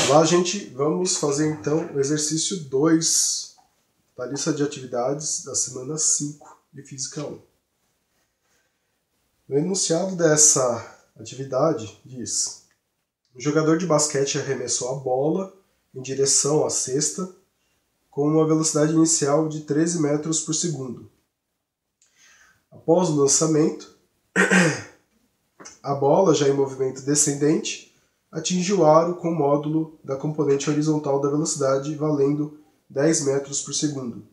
Lá, gente, vamos fazer então o exercício 2 da lista de atividades da semana 5 de Física 1. No enunciado dessa atividade diz: o jogador de basquete arremessou a bola em direção à cesta com uma velocidade inicial de 13 metros por segundo. Após o lançamento, a bola, já em movimento descendente, atinge o aro com o módulo da componente horizontal da velocidade valendo 10 metros por segundo.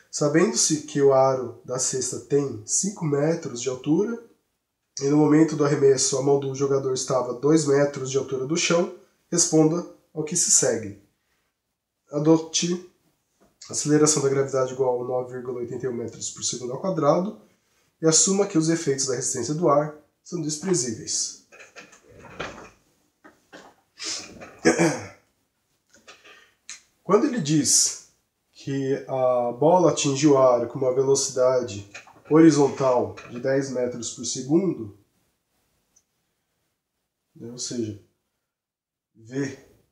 Sabendo-se que o aro da cesta tem 5 metros de altura, e no momento do arremesso a mão do jogador estava a 2 metros de altura do chão, responda ao que se segue. Adote aceleração da gravidade igual a 9,81 metros por segundo ao quadrado e assuma que os efeitos da resistência do ar são desprezíveis. Quando ele diz que a bola atinge o aro com uma velocidade horizontal de 10 metros por segundo, ou seja, Vx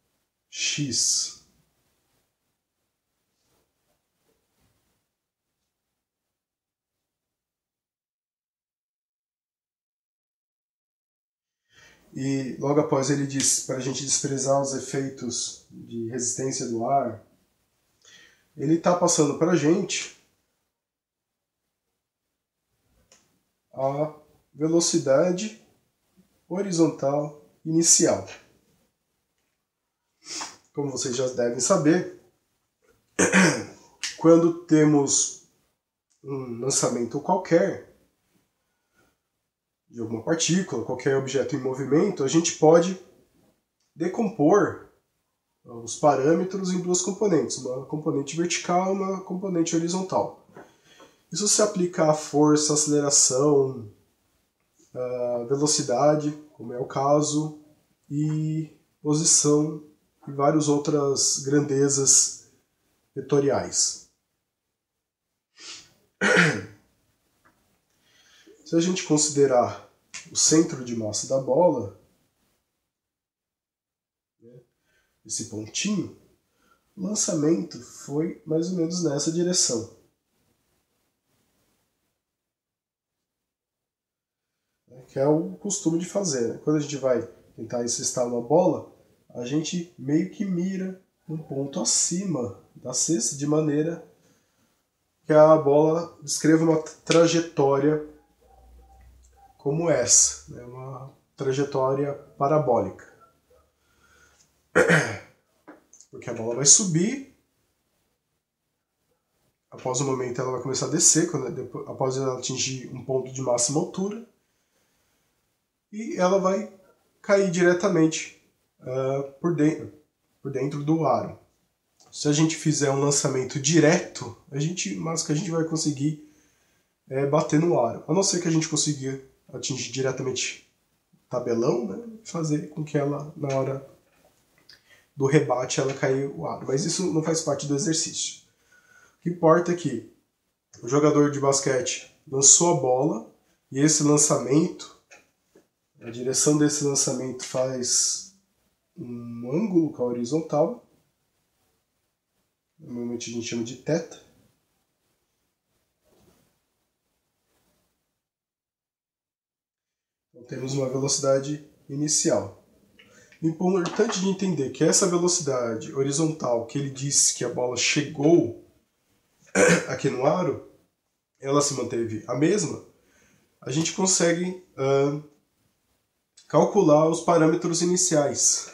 e logo após ele diz para a gente desprezar os efeitos de resistência do ar, ele está passando para a gente a velocidade horizontal inicial. Como vocês já devem saber, quando temos um lançamento qualquer de alguma partícula, qualquer objeto em movimento, a gente pode decompor os parâmetros em duas componentes, uma componente vertical e uma componente horizontal. Isso se aplica à força, aceleração, à velocidade, como é o caso, e posição e várias outras grandezas vetoriais. Se a gente considerar o centro de massa da bola, esse pontinho, o lançamento foi mais ou menos nessa direção. Que é o costume de fazer, né? Quando a gente vai tentar encestar uma bola, a gente meio que mira um ponto acima da cesta, de maneira que a bola descreva uma trajetória como essa, né? Uma trajetória parabólica. Porque a bola vai subir, após o momento ela vai começar a descer, após ela atingir um ponto de máxima altura, e ela vai cair diretamente por dentro do aro. Se a gente fizer um lançamento direto, mas que a gente vai conseguir bater no aro. A não ser que a gente consiga atingir diretamente o tabelão, né, fazer com que ela, na hora do rebate, ela caia o aro. Mas isso não faz parte do exercício. O que importa é que o jogador de basquete lançou a bola e esse lançamento, a direção desse lançamento faz um ângulo com a horizontal. Normalmente a gente chama de θ. Então temos uma velocidade inicial. O importante de entender que essa velocidade horizontal que ele disse que a bola chegou aqui no aro, ela se manteve a mesma, a gente consegue calcular os parâmetros iniciais.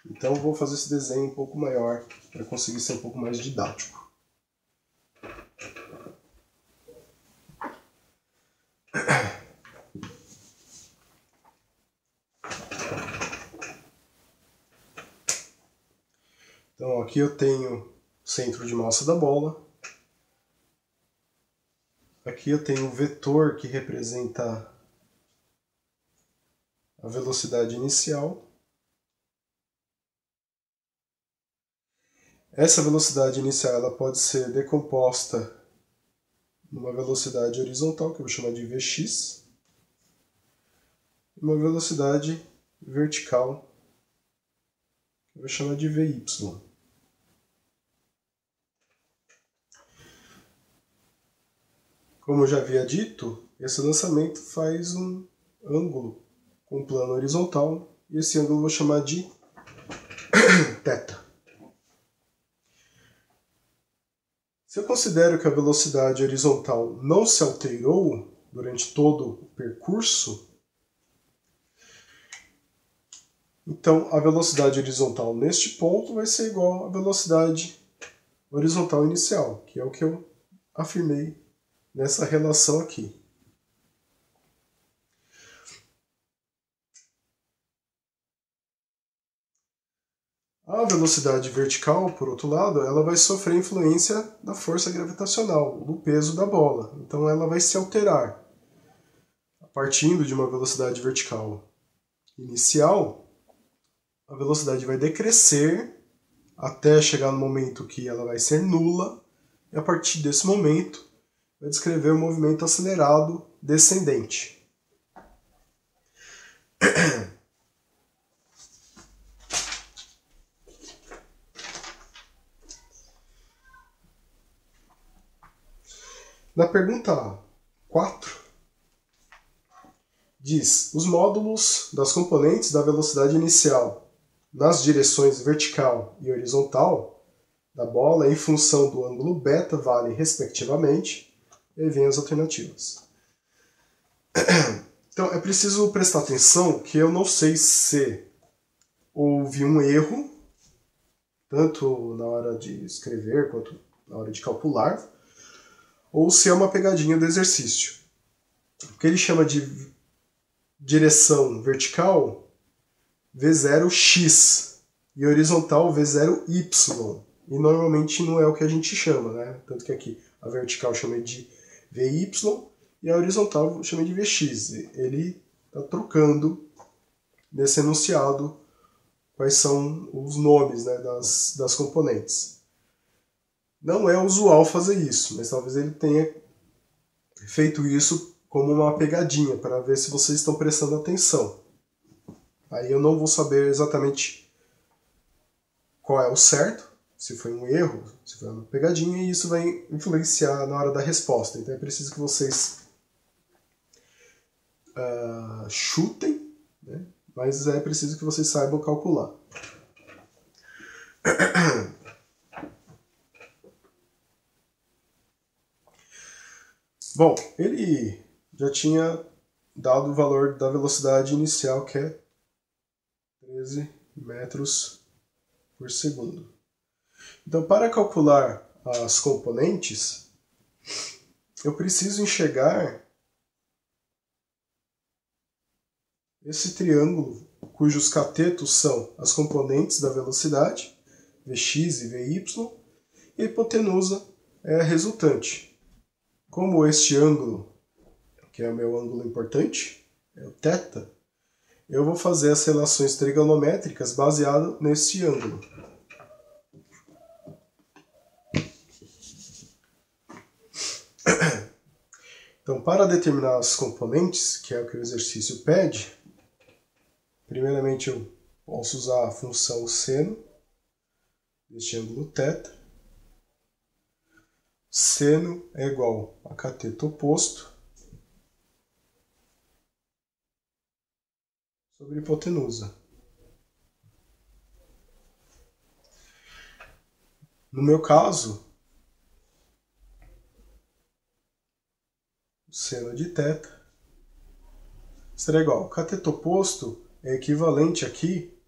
Então vou fazer esse desenho um pouco maior para conseguir ser um pouco mais didático. Então aqui eu tenho o centro de massa da bola. Aqui eu tenho o vetor que representa a velocidade inicial. Essa velocidade inicial ela pode ser decomposta numa velocidade horizontal, que eu vou chamar de Vx, e uma velocidade vertical, eu vou chamar de VY. Como eu já havia dito, esse lançamento faz um ângulo com plano horizontal, e esse ângulo eu vou chamar de θ. Se eu considero que a velocidade horizontal não se alterou durante todo o percurso, então a velocidade horizontal neste ponto vai ser igual à velocidade horizontal inicial, que é o que eu afirmei nessa relação aqui. A velocidade vertical, por outro lado, ela vai sofrer influência da força gravitacional, do peso da bola. Então ela vai se alterar. Partindo de uma velocidade vertical inicial, a velocidade vai decrescer até chegar no momento que ela vai ser nula, e a partir desse momento vai descrever o movimento acelerado descendente. Na pergunta 4, diz: os módulos das componentes da velocidade inicial nas direções vertical e horizontal da bola em função do ângulo beta valem respectivamente, e aí vem as alternativas. Então é preciso prestar atenção que eu não sei se houve um erro, tanto na hora de escrever quanto na hora de calcular, ou se é uma pegadinha do exercício. O que ele chama de direção vertical, V0x, e horizontal, V0y. E normalmente não é o que a gente chama, né? Tanto que aqui a vertical eu chamei de VY e a horizontal eu chamei de VX. Ele está trocando nesse enunciado quais são os nomes, né, das componentes. Não é usual fazer isso, mas talvez ele tenha feito isso como uma pegadinha, para ver se vocês estão prestando atenção. Aí eu não vou saber exatamente qual é o certo, se foi um erro, se foi uma pegadinha, e isso vai influenciar na hora da resposta. Então é preciso que vocês chutem, né? Mas é preciso que vocês saibam calcular. Bom, ele já tinha dado o valor da velocidade inicial, que é 13 metros por segundo. Então, para calcular as componentes, eu preciso enxergar esse triângulo cujos catetos são as componentes da velocidade, Vx e Vy, e a hipotenusa é a resultante. Como este ângulo, que é o meu ângulo importante, é o θ, eu vou fazer as relações trigonométricas baseado neste ângulo. Então, para determinar as componentes, que é o que o exercício pede, primeiramente eu posso usar a função seno deste ângulo θ. Seno é igual a cateto oposto sobre hipotenusa. No meu caso, o seno de θ será igual. O cateto oposto é equivalente aqui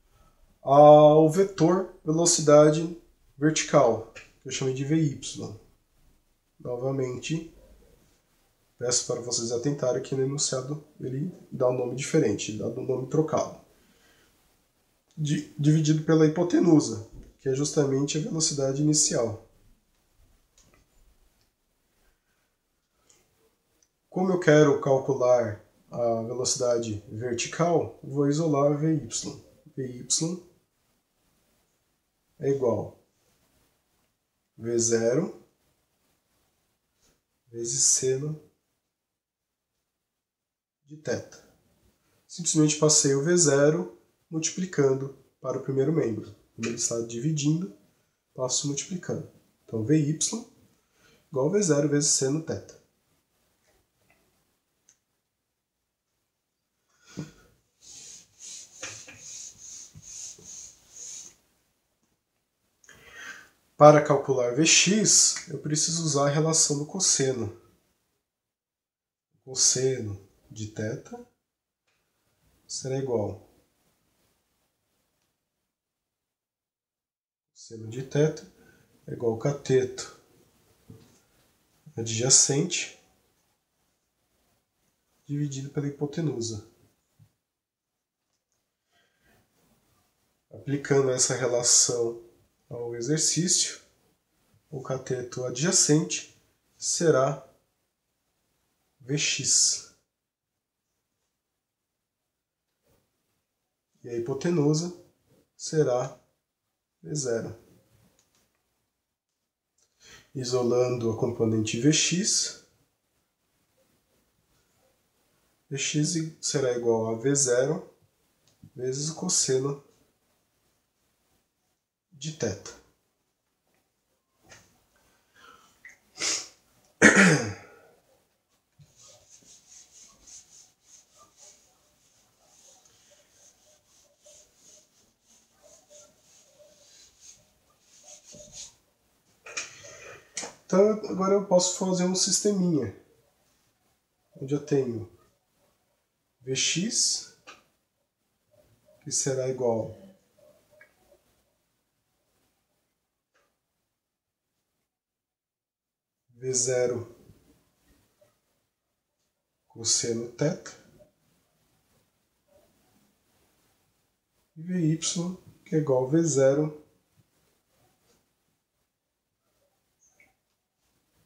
ao vetor velocidade vertical, que eu chamei de Vy. Novamente, peço para vocês atentarem que no enunciado ele dá um nome diferente, ele dá um nome trocado. Dividido pela hipotenusa, que é justamente a velocidade inicial. Como eu quero calcular a velocidade vertical, vou isolar Vy. Vy é igual a V0 vezes seno de θ. Simplesmente passei o V0 multiplicando para o primeiro membro. como ele está dividindo, passo multiplicando. Então, Vy igual a V0 vezes seno θ. Para calcular Vx, eu preciso usar a relação do cosseno. O cosseno de θ será igual cosseno de θ é igual ao cateto adjacente dividido pela hipotenusa. Aplicando essa relação ao exercício, o cateto adjacente será Vx. E a hipotenusa será V0. Isolando a componente Vx, Vx será igual a V0 vezes o cosseno de θ. Então, agora eu posso fazer um sisteminha, onde eu tenho Vx, que será igual V0 cosseno θ, e Vy, que é igual a V0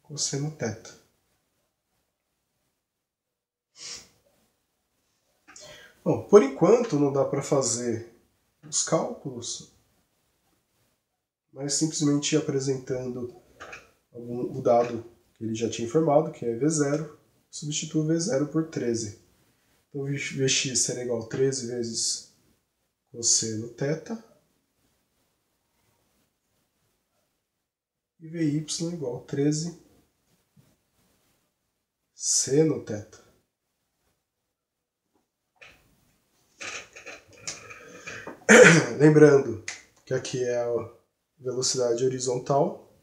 cosseno θ. Bom, por enquanto não dá para fazer os cálculos, mas simplesmente apresentando o dado que ele já tinha informado, que é V0, substituo V0 por 13. Então Vx será igual a 13 vezes cosseno θ, e Vy igual a 13 seno θ. Lembrando que aqui é a velocidade horizontal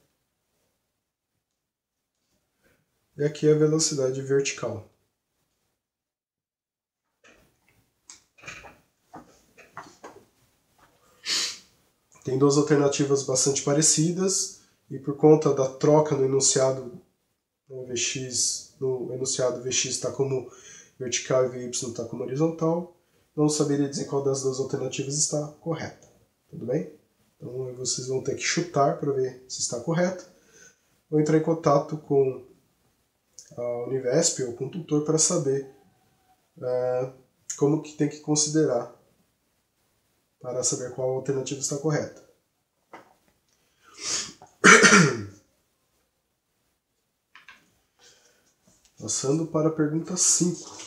e aqui é a velocidade vertical. Tem duas alternativas bastante parecidas e por conta da troca no enunciado no enunciado Vx está como vertical e Vy está como horizontal, não saberia dizer qual das duas alternativas está correta. Tudo bem? Então vocês vão ter que chutar para ver se está correto. Ou entrar em contato com a Univesp ou com o tutor para saber como que tem que considerar para saber qual alternativa está correta. Passando para a pergunta 5.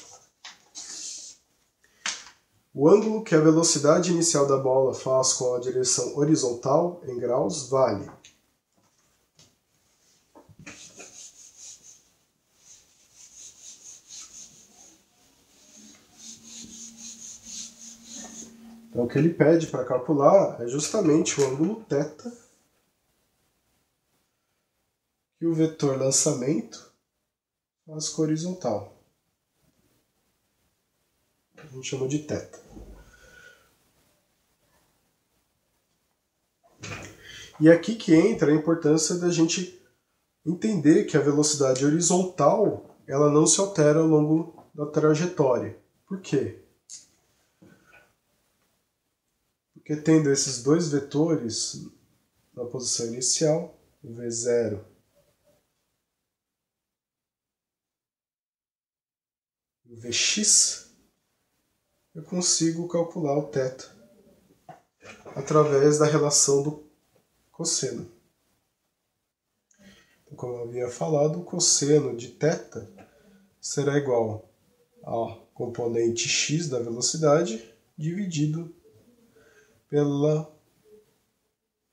O ângulo que a velocidade inicial da bola faz com a direção horizontal em graus vale. Então o que ele pede para calcular é justamente o ângulo θ que o vetor lançamento faz com a horizontal. A gente chama de θ. E aqui que entra a importância da gente entender que a velocidade horizontal ela não se altera ao longo da trajetória. Por quê? Porque tendo esses dois vetores na posição inicial, o V0 e o Vx, eu consigo calcular o θ através da relação do cosseno. Então, como eu havia falado, o cosseno de θ será igual ao componente x da velocidade dividido pela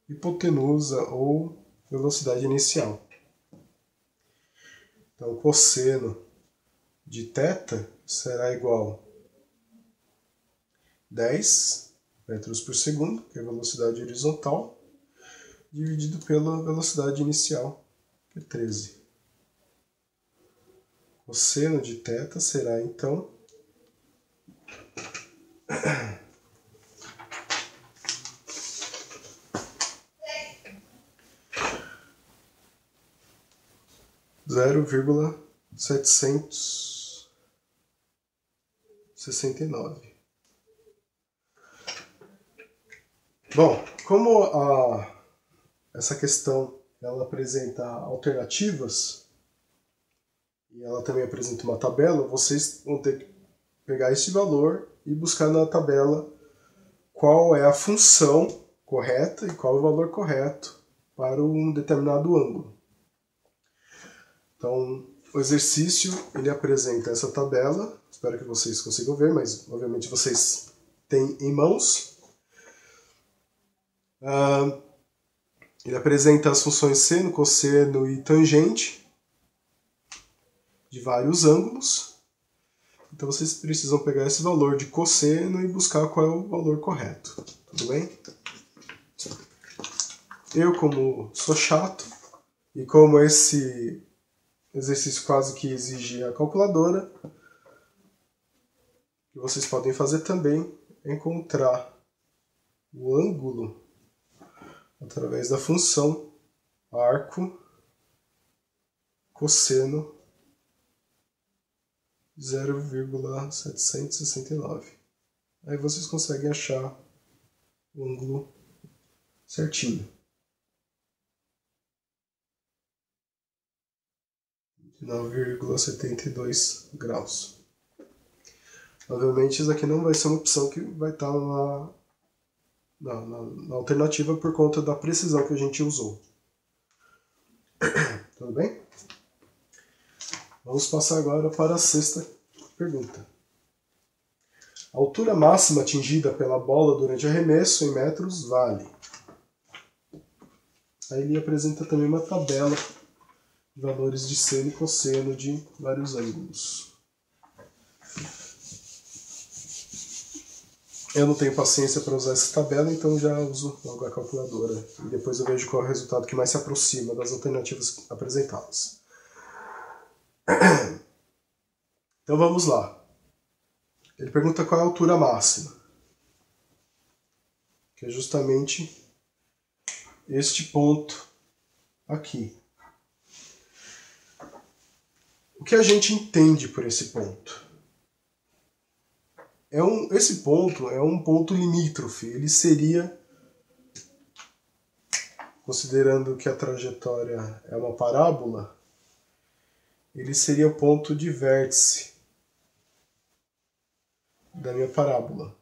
hipotenusa ou velocidade inicial. Então, cosseno de θ será igual a 10 metros por segundo, que é a velocidade horizontal, dividido pela velocidade inicial, que é 13. Cosseno de θ será, então, 0,769. Bom, como essa questão ela apresenta alternativas e ela também apresenta uma tabela, vocês vão ter que pegar esse valor e buscar na tabela qual é a função correta e qual é o valor correto para um determinado ângulo. Então, o exercício ele apresenta essa tabela, espero que vocês consigam ver, mas obviamente vocês têm em mãos. Ele apresenta as funções seno, cosseno e tangente de vários ângulos. Então vocês precisam pegar esse valor de cosseno e buscar qual é o valor correto. Tudo bem? Eu, como sou chato, e como esse exercício quase que exige a calculadora, o que vocês podem fazer também é encontrar o ângulo através da função arco cosseno 0,769. Aí vocês conseguem achar o ângulo certinho. 9,72 graus. Obviamente isso aqui não vai ser uma opção que vai estar na alternativa por conta da precisão que a gente usou. Tudo bem? Vamos passar agora para a sexta pergunta. A altura máxima atingida pela bola durante arremesso em metros vale. Aí ele apresenta também uma tabela de valores de seno e cosseno de vários ângulos. Eu não tenho paciência para usar essa tabela, então já uso logo a calculadora. E depois eu vejo qual é o resultado que mais se aproxima das alternativas apresentadas. Então vamos lá. Ele pergunta qual é a altura máxima. Que é justamente este ponto aqui. O que a gente entende por esse ponto? Esse ponto é um ponto limítrofe. Ele seria, considerando que a trajetória é uma parábola, ele seria o ponto de vértice da minha parábola.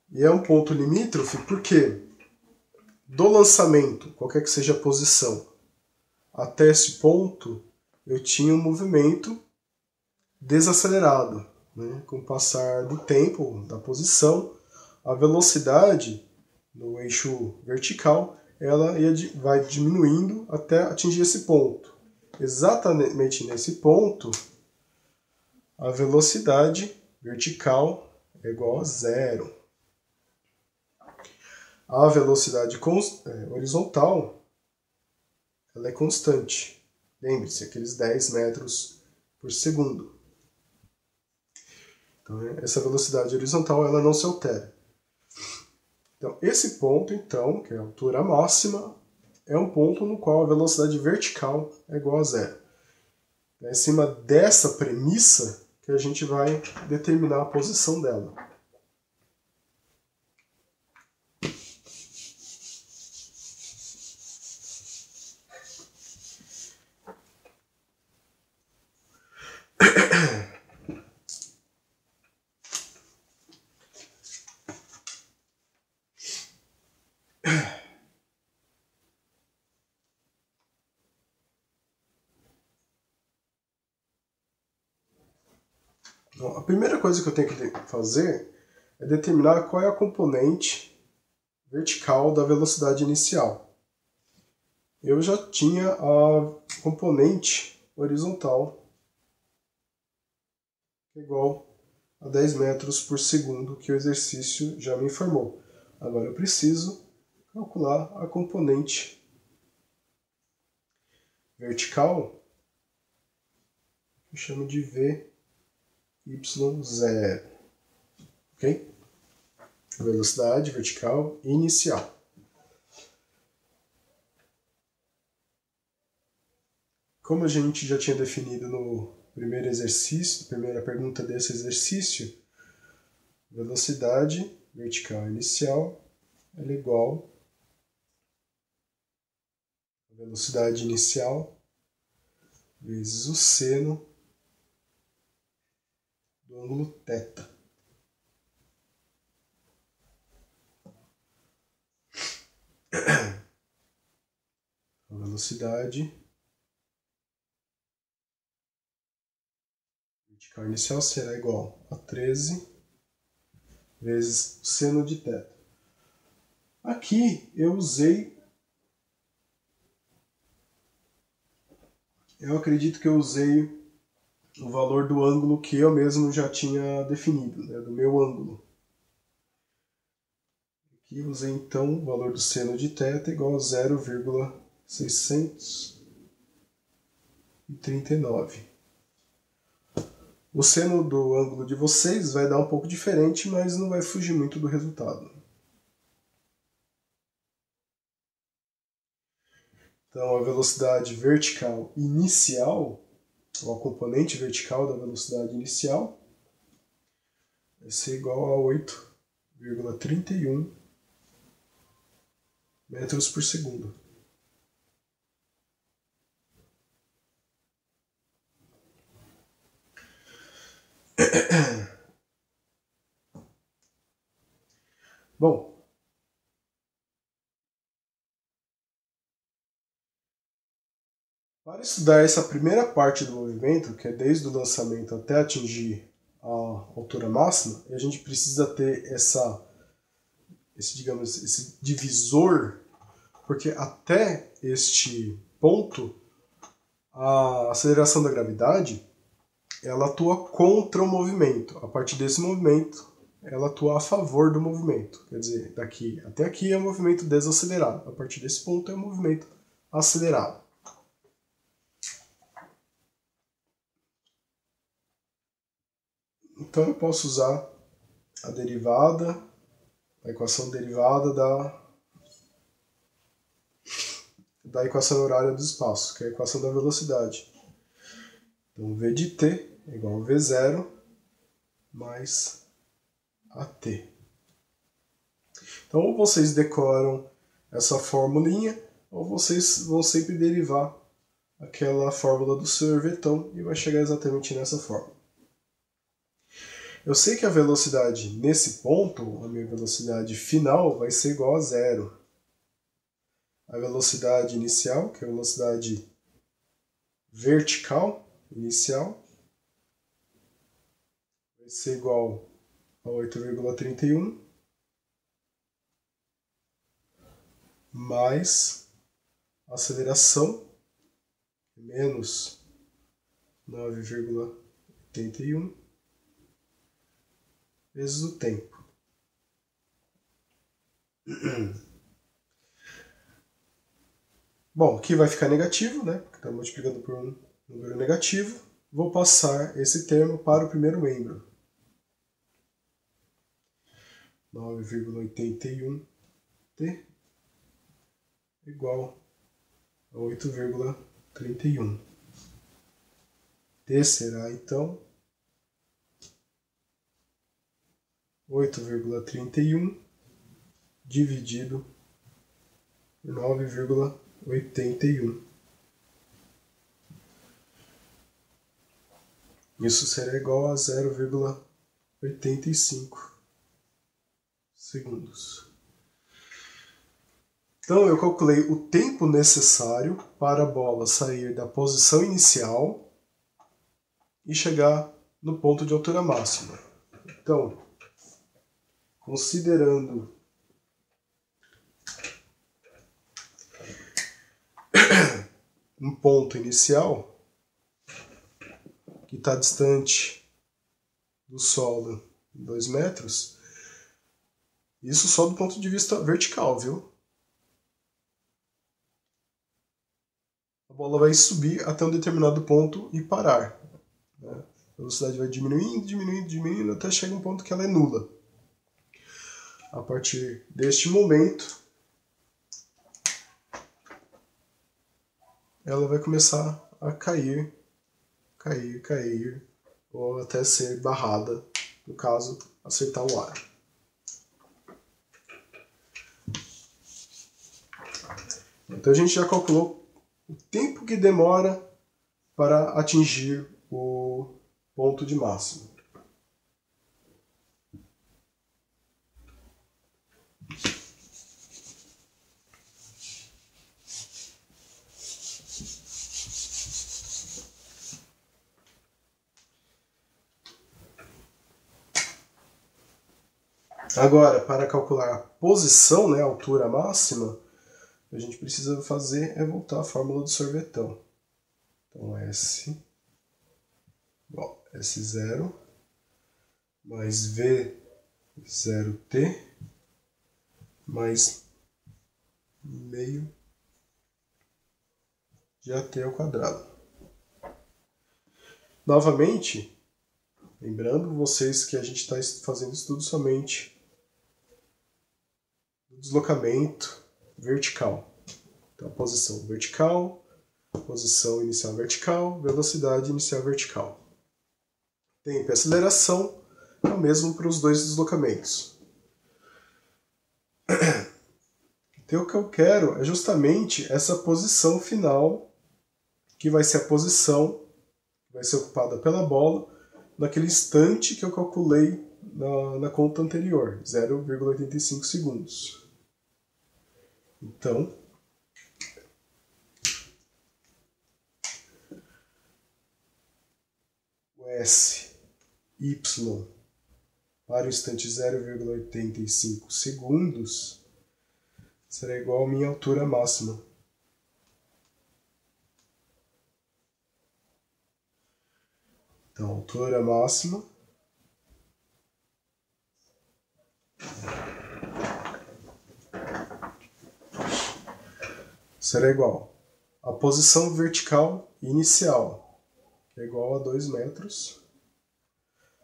E é um ponto limítrofe porque do lançamento, qualquer que seja a posição, até esse ponto, eu tinha um movimento desacelerado. Né? Com o passar do tempo, da posição, a velocidade no eixo vertical ela vai diminuindo até atingir esse ponto. Exatamente nesse ponto, a velocidade vertical é igual a zero. A velocidade horizontal ela é constante. Lembre-se, aqueles 10 metros por segundo. Então, essa velocidade horizontal ela não se altera. Então, esse ponto, então, que é a altura máxima, é um ponto no qual a velocidade vertical é igual a zero. É em cima dessa premissa que a gente vai determinar a posição dela. Então, a primeira coisa que eu tenho que fazer é determinar qual é a componente vertical da velocidade inicial. Eu já tinha a componente horizontal igual a 10 metros por segundo, que o exercício já me informou. Agora eu preciso calcular a componente vertical, que eu chamo de VY0. Ok? Velocidade vertical inicial. Como a gente já tinha definido no primeiro exercício, primeira pergunta desse exercício, velocidade vertical inicial é igual a velocidade inicial vezes o seno do ângulo θ. A velocidade vertical inicial será igual a 13 vezes o seno de θ. Aqui eu acredito que eu usei o valor do ângulo que eu mesmo já tinha definido, né, do meu ângulo. Aqui eu usei então o valor do seno de θ igual a 0,639. O seno do ângulo de vocês vai dar um pouco diferente, mas não vai fugir muito do resultado. Então a velocidade vertical inicial, ou a componente vertical da velocidade inicial, vai ser igual a 8,31 metros por segundo. Bom, para estudar essa primeira parte do movimento, que é desde o lançamento até atingir a altura máxima, a gente precisa ter esse divisor, porque até este ponto a aceleração da gravidade ela atua contra o movimento. A partir desse movimento, ela atua a favor do movimento. Quer dizer, daqui até aqui é um movimento desacelerado. A partir desse ponto é um movimento acelerado. Então eu posso usar a derivada, a equação derivada da equação horária do espaço, que é a equação da velocidade. Então V de t é igual a V0 mais AT. Então ou vocês decoram essa formulinha, ou vocês vão sempre derivar aquela fórmula do sorvetão e vai chegar exatamente nessa fórmula. Eu sei que a velocidade nesse ponto, a minha velocidade final, vai ser igual a zero. A velocidade inicial, que é a velocidade vertical inicial, vai ser igual a 8,31 mais a aceleração, menos 9,81 vezes o tempo. Bom, aqui vai ficar negativo, né? Porque está multiplicando por um número negativo. Vou passar esse termo para o primeiro membro. 9,81t igual a 8,31. T será, então, 8,31 dividido por 9,81. Isso será igual a 0,85 segundos. Então eu calculei o tempo necessário para a bola sair da posição inicial e chegar no ponto de altura máxima. Então, considerando um ponto inicial que está distante do solo 2 metros, isso só do ponto de vista vertical, viu? A bola vai subir até um determinado ponto e parar, né? A velocidade vai diminuindo, diminuindo, diminuindo, até chegar um ponto que ela é nula. A partir deste momento, ela vai começar a cair, cair, cair, ou até ser barrada, no caso, acertar o aro. Então a gente já calculou o tempo que demora para atingir o ponto de máximo. Agora, para calcular a posição, né, a altura máxima, a gente precisa fazer é voltar à fórmula do sorvetão. Então, S igual S0 mais V0T mais meio de AT ao quadrado. Novamente, lembrando vocês que a gente está fazendo estudo somente do deslocamento vertical. Então, posição vertical, posição inicial vertical, velocidade inicial vertical. Tempo e aceleração é o mesmo para os dois deslocamentos. Então, o que eu quero é justamente essa posição final, que vai ser a posição que vai ser ocupada pela bola naquele instante que eu calculei na conta anterior, 0,85 segundos. Então, o SY para o instante 0,85 segundos será igual à minha altura máxima. Então, altura máxima será igual à posição vertical inicial, que é igual a 2 metros,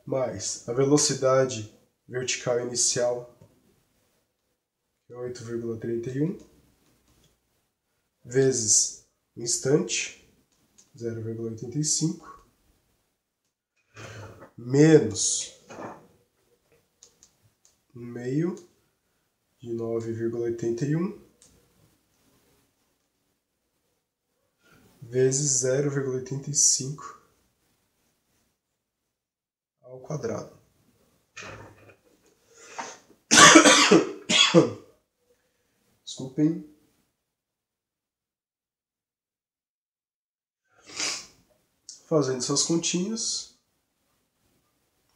mais a velocidade vertical inicial, que é 8,31, vezes o instante, 0,85, menos 1 meio de 9,81, vezes 0,85 ao quadrado. Desculpem. Fazendo essas continhas,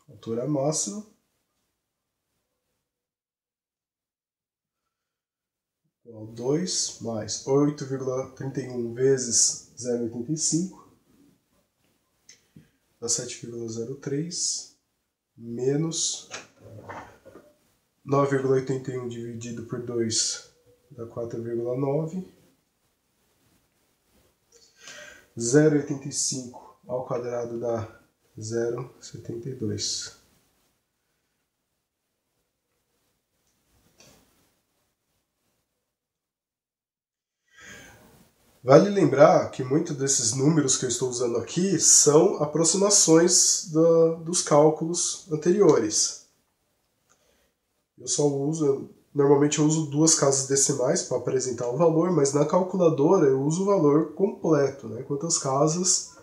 altura máxima igual a 2 mais 8,31 vezes 0,85 dá 7,03 menos 9,81 dividido por 2 dá 4,9. 0,85 ao quadrado dá 0,72. Vale lembrar que muitos desses números que eu estou usando aqui são aproximações dos cálculos anteriores. Normalmente eu uso 2 casas decimais para apresentar o valor, mas na calculadora eu uso o valor completo, né? Quantas casas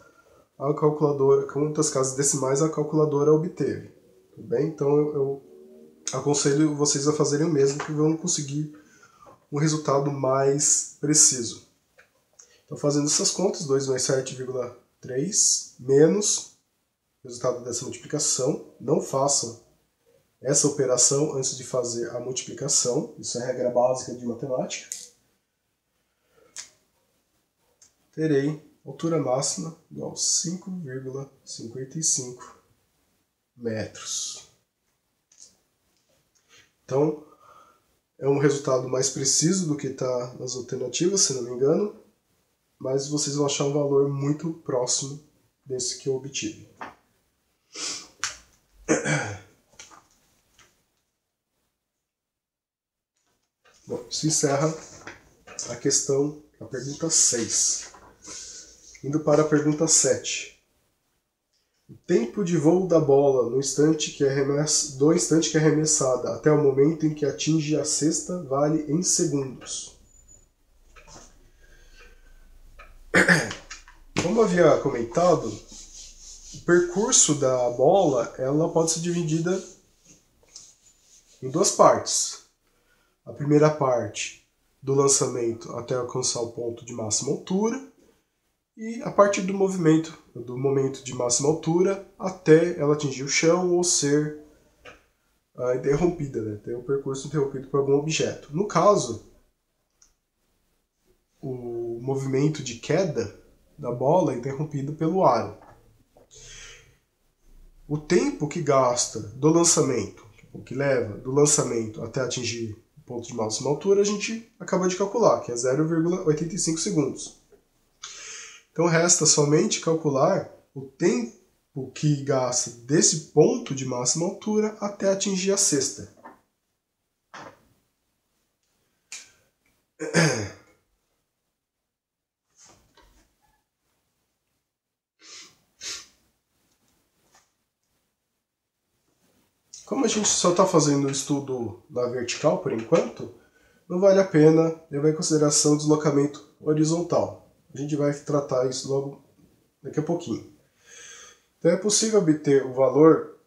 decimais a calculadora obteve. Tudo bem? Então eu aconselho vocês a fazerem o mesmo, que vão conseguir um resultado mais preciso. Então, fazendo essas contas, 2 mais 7,3 menos o resultado dessa multiplicação. Não façam essa operação antes de fazer a multiplicação. Isso é regra básica de matemática. Terei altura máxima igual a 5,55 metros. Então, é um resultado mais preciso do que está nas alternativas, se não me engano, mas vocês vão achar um valor muito próximo desse que eu obtive. Bom, isso encerra a questão, a pergunta 6. Indo para a pergunta 7. O tempo de voo da bola do instante que é arremessada até o momento em que atinge a cesta vale em segundos. Como havia comentado, o percurso da bola ela pode ser dividida em duas partes. A primeira parte do lançamento até alcançar o ponto de máxima altura e a parte do momento de máxima altura até ela atingir o chão ou ser interrompida, né? Ter o percurso interrompido por algum objeto. No caso, o movimento de queda da bola é interrompido pelo aro. O tempo que gasta do lançamento, o que leva do lançamento até atingir o ponto de máxima altura, a gente acabou de calcular, que é 0,85 segundos. Então resta somente calcular o tempo que gasta desse ponto de máxima altura até atingir a cesta. Como a gente só está fazendo o estudo na vertical por enquanto, não vale a pena levar em consideração o deslocamento horizontal. A gente vai tratar isso logo daqui a pouquinho. Então é possível obter o valor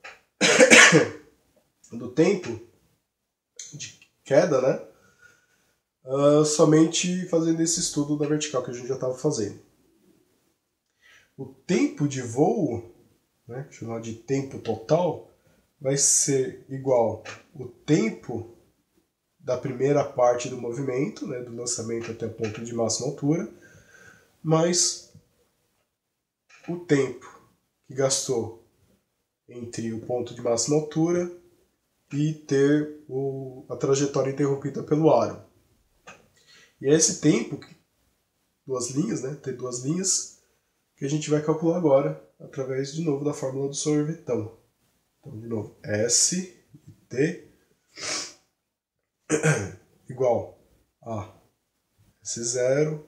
do tempo de queda, né? Somente fazendo esse estudo da vertical que a gente já estava fazendo. O tempo de voo, né, chamado de tempo total, vai ser igual ao tempo da primeira parte do movimento, né, do lançamento até o ponto de máxima altura, mais o tempo que gastou entre o ponto de máxima altura e ter a trajetória interrompida pelo aro. E é esse tempo, duas linhas, né, ter duas linhas, que a gente vai calcular agora através, de novo, da fórmula do sorvetão. Então, de novo, S e T igual a S0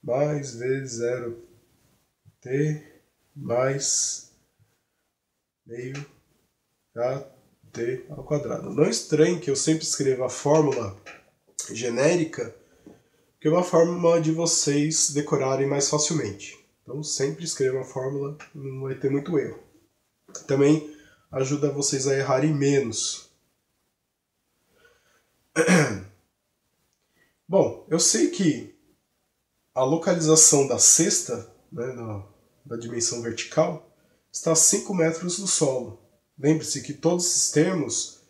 mais V0T mais meio KT ao quadrado. Não estranhe que eu sempre escreva a fórmula genérica, que é uma forma de vocês decorarem mais facilmente. Então sempre escreva a fórmula, não vai ter muito erro. Também ajuda vocês a errarem menos. Bom, eu sei que a localização da cesta, né, da dimensão vertical, está a 5 metros do solo. Lembre-se que todos esses termos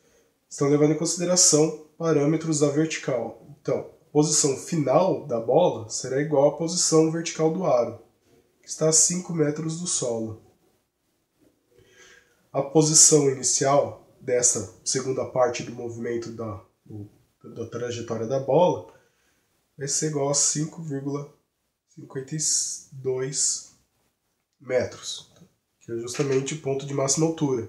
estão levando em consideração parâmetros da vertical. Então, a posição final da bola será igual à posição vertical do aro, que está a 5 metros do solo. A posição inicial dessa segunda parte do movimento da trajetória da bola vai ser igual a 5,52 metros, que é justamente o ponto de máxima altura.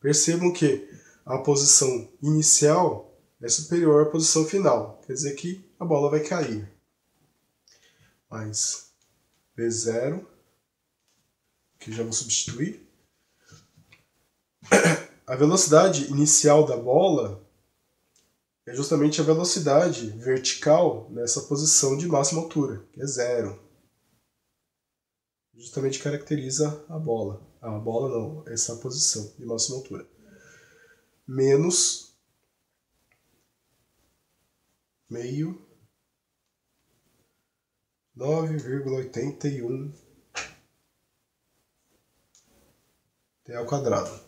Percebam que a posição inicial é superior à posição final, quer dizer que a bola vai cair. Mais V0, que já vou substituir. A velocidade inicial da bola é justamente a velocidade vertical nessa posição de máxima altura, que é 0. Justamente caracteriza a bola. A bola não, essa posição de máxima altura. Menos meio 9,81 T ao quadrado.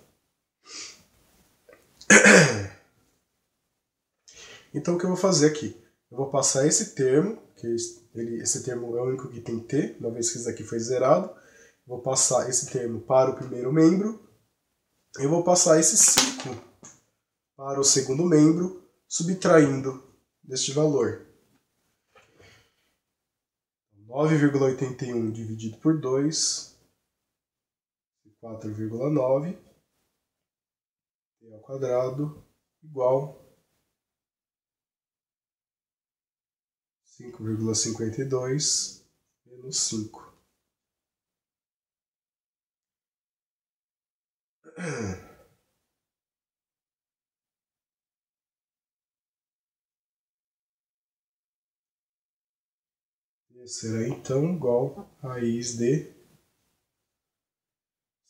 Então o que eu vou fazer aqui? Eu vou passar esse termo, que esse termo é o único que tem t, uma vez que isso aqui foi zerado. Vou passar esse termo para o primeiro membro. Eu vou passar esse 5 para o segundo membro, subtraindo deste valor. 9,81 dividido por 2, 4,9, t ao quadrado, igual 5,52 menos 5. Será então igual a raiz de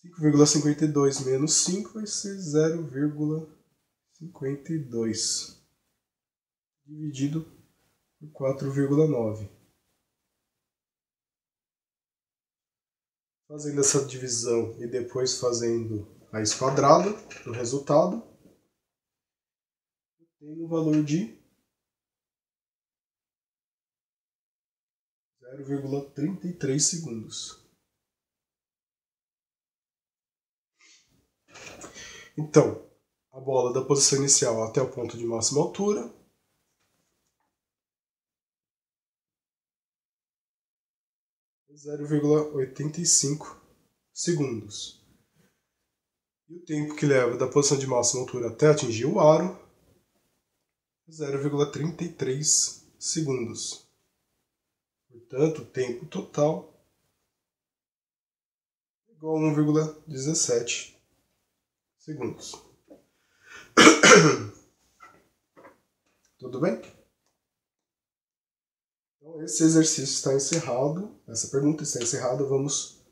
5,52 menos 5 vai ser 0,52 dividido por 4,9. Fazendo essa divisão e depois fazendo raiz quadrada no resultado, eu tenho um valor de 0,33 segundos. Então, a bola da posição inicial até o ponto de máxima altura, é 0,85 segundos. E o tempo que leva da posição de máxima altura até atingir o aro é 0,33 segundos. Portanto, o tempo total é igual a 1,17 segundos. Tudo bem? Então, esse exercício está encerrado. Essa pergunta está encerrada. Vamos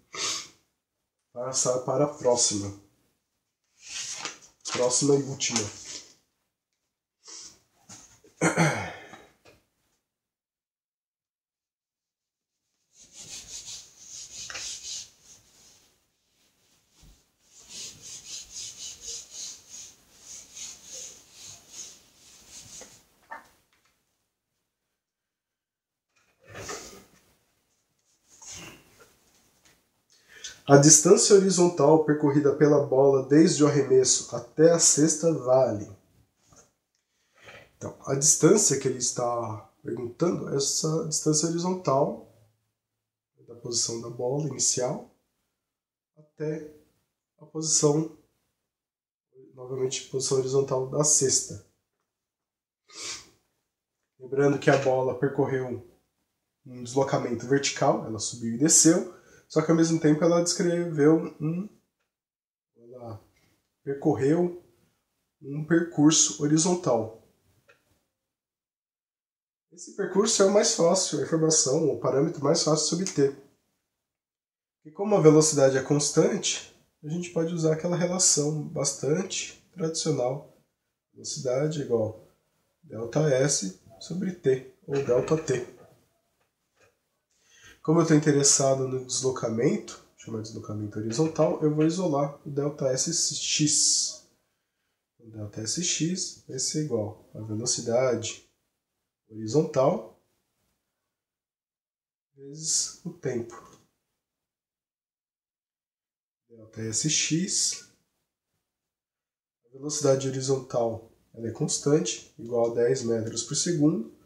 passar para a próxima. Próxima e última. A distância horizontal percorrida pela bola desde o arremesso até a cesta vale. Então, a distância que ele está perguntando é essa distância horizontal da posição da bola inicial até a posição, novamente, posição horizontal da cesta. Lembrando que a bola percorreu um deslocamento vertical, ela subiu e desceu, só que ao mesmo tempo ela percorreu um percurso horizontal. Esse percurso é o mais fácil, a informação, o parâmetro mais fácil de se obter. E como a velocidade é constante, a gente pode usar aquela relação bastante tradicional. Velocidade igual ΔS sobre T, ou ΔT. Como eu estou interessado no deslocamento, chamar de deslocamento horizontal, eu vou isolar o ΔSX. O ΔSX vai ser igual a velocidade horizontal vezes o tempo. ΔSX, a velocidade horizontal ela é constante, igual a 10 metros por segundo,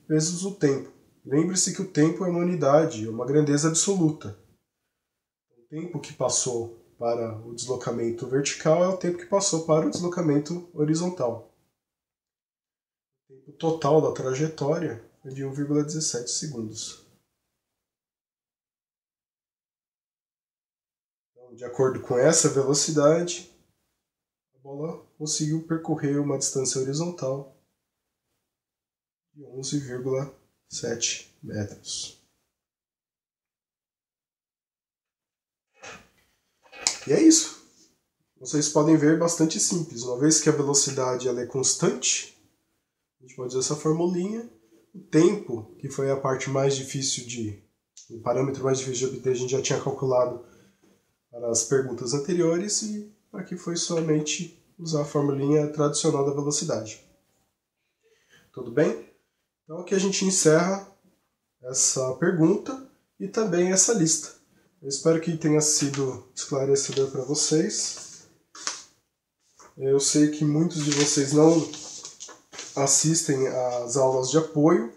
vezes o tempo. Lembre-se que o tempo é uma unidade, é uma grandeza absoluta. O tempo que passou para o deslocamento vertical é o tempo que passou para o deslocamento horizontal. O tempo total da trajetória é de 1,17 segundos. Então, de acordo com essa velocidade, a bola conseguiu percorrer uma distância horizontal de 11,7 metros. E é isso. Vocês podem ver bastante simples. Uma vez que a velocidade ela é constante, a gente pode usar essa formulinha. O tempo, que foi a parte mais difícil o parâmetro mais difícil de obter, a gente já tinha calculado para as perguntas anteriores, e aqui foi somente usar a formulinha tradicional da velocidade. Tudo bem? Então aqui a gente encerra essa pergunta e também essa lista. Eu espero que tenha sido esclarecedor para vocês. Eu sei que muitos de vocês não assistem às aulas de apoio,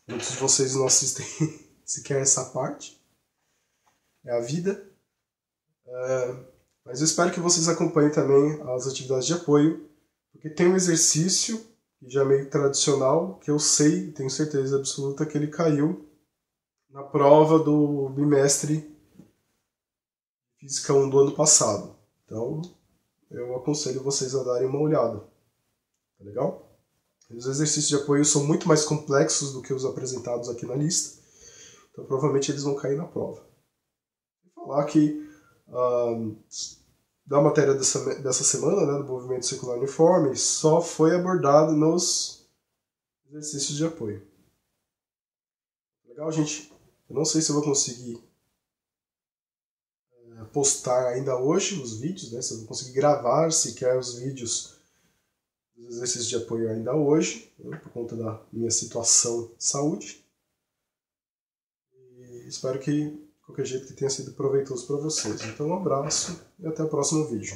muitos de vocês não assistem sequer essa parte, é a vida. Mas eu espero que vocês acompanhem também as atividades de apoio, porque tem um exercício, que já é meio tradicional, que eu sei, tenho certeza absoluta que ele caiu na prova do bimestre Física 1 do ano passado. Então, eu aconselho vocês a darem uma olhada. Tá legal? Os exercícios de apoio são muito mais complexos do que os apresentados aqui na lista, então provavelmente eles vão cair na prova. Vou falar que da matéria dessa semana, né, do movimento circular uniforme, só foi abordado nos exercícios de apoio. Legal, gente? Eu não sei se eu vou conseguir postar ainda hoje os vídeos, né? Se eu vou conseguir gravar sequer os vídeos dos exercícios de apoio ainda hoje, né? Por conta da minha situação de saúde. E espero que, de qualquer jeito, que tenha sido proveitoso para vocês. Então, um abraço e até o próximo vídeo.